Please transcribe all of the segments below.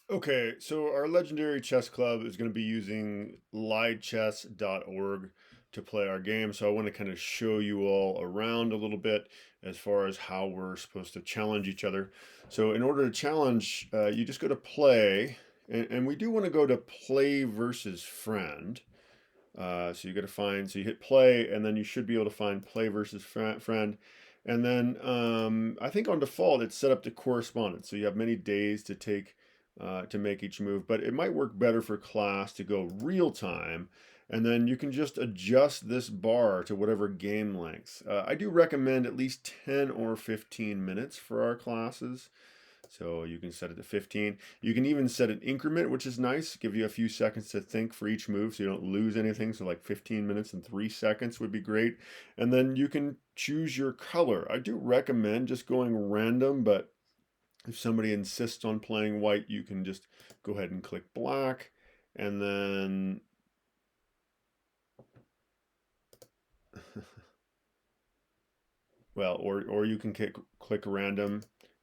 Okay, so our legendary chess club is going to be using lichess.org to play our game. So I want to kind of show you all around a little bit as far as how we're supposed to challenge each other. So in order to challenge, you just go to play, and we do want to go to play versus friend. So you got to find, so you hit play, and then you should be able to find play versus friend. And then I think on default it's set up to correspondence. So you have many days to take to make each move, but it might work better for class to go real time. And then you can just adjust this bar to whatever game length. I do recommend at least 10 or 15 minutes for our classes. So you can set it to 15. You can even set an increment, which is nice. Give you a few seconds to think for each move so you don't lose anything. So like 15 minutes and 3 seconds would be great. And then you can choose your color. I do recommend just going random, but if somebody insists on playing white, you can just go ahead and click black. And then well, or you can click random,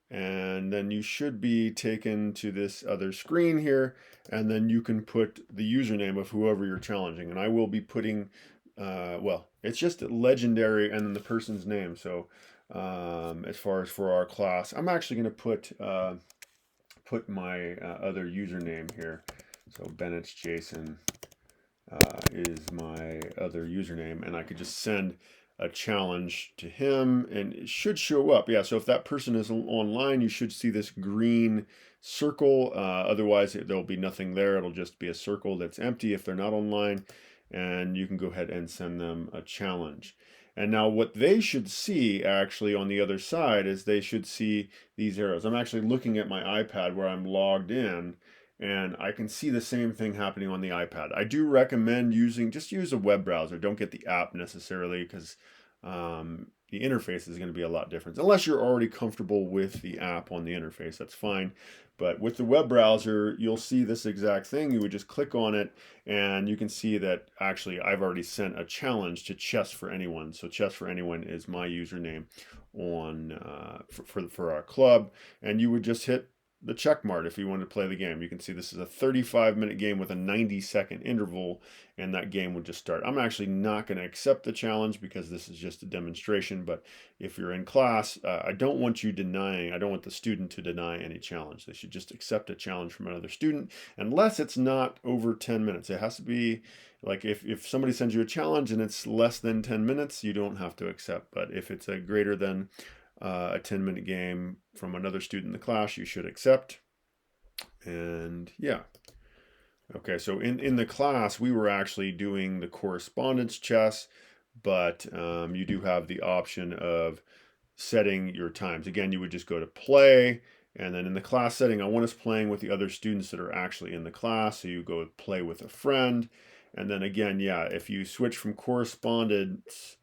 and then you should be taken to this other screen here, and then you can put the username of whoever you're challenging. And I will be putting, well, it's just legendary and then the person's name. So as far as for our class, I'm actually going to put my other username here. So Bennetch Jason is my other username, and I could just send a challenge to him and it should show up. Yeah, so if that person is online, you should see this green circle. Otherwise, there'll be nothing there. It'll just be a circle that's empty if they're not online, and you can go ahead and send them a challenge. And now what they should see actually on the other side is they should see these arrows. I'm actually looking at my iPad where I'm logged in, and I can see the same thing happening on the iPad. I do recommend just use a web browser. Don't get the app necessarily because the interface is going to be a lot different. Unless you're already comfortable with the app on the interface, that's fine. But with the web browser, you'll see this exact thing. You would just click on it, and you can see that actually I've already sent a challenge to Chess for Anyone. So Chess for Anyone is my username on for our club, and you would just hit the check mark if you want to play the game. You can see this is a 35-minute game with a 90-second interval, and that game would just start. I'm actually not going to accept the challenge because this is just a demonstration, but if you're in class, I don't want the student to deny any challenge. They should just accept a challenge from another student, unless it's not over 10 minutes. It has to be like if somebody sends you a challenge and it's less than 10 minutes, you don't have to accept. But if it's a greater than a 10-minute game from another student in the class, you should accept. And yeah. Okay, so in the class, we were actually doing the correspondence chess, but you do have the option of setting your times. Again, you would just go to play, and then in the class setting, I want us playing with the other students that are actually in the class. So you go play with a friend. And then again, yeah, if you switch from correspondence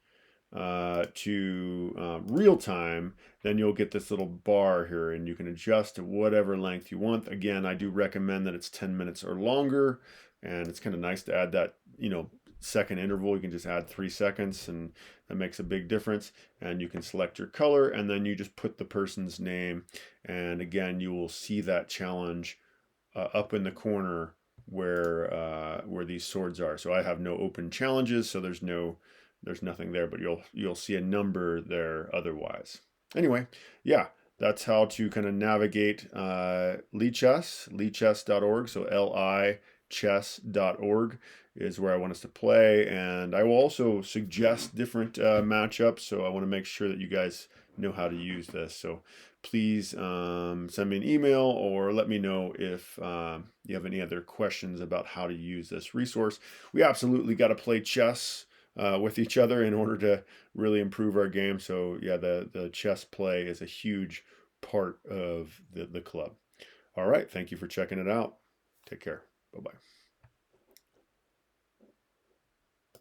to real time, then you'll get this little bar here and you can adjust to whatever length you want. Again, I do recommend that it's 10 minutes or longer, and it's kind of nice to add that, second interval. You can just add 3 seconds, and that makes a big difference. And you can select your color, and then you just put the person's name. And again, you will see that challenge up in the corner where these swords are. So I have no open challenges, so there's nothing there, but you'll see a number there otherwise. Anyway, yeah, that's how to kind of navigate lichess.org. So lichess.org is where I want us to play, and I will also suggest different matchups. So I want to make sure that you guys know how to use this. So please send me an email or let me know if you have any other questions about how to use this resource. We absolutely got to play chess with each other in order to really improve our game. So yeah, the chess play is a huge part of the club. All right, thank you for checking it out. Take care. Bye-bye.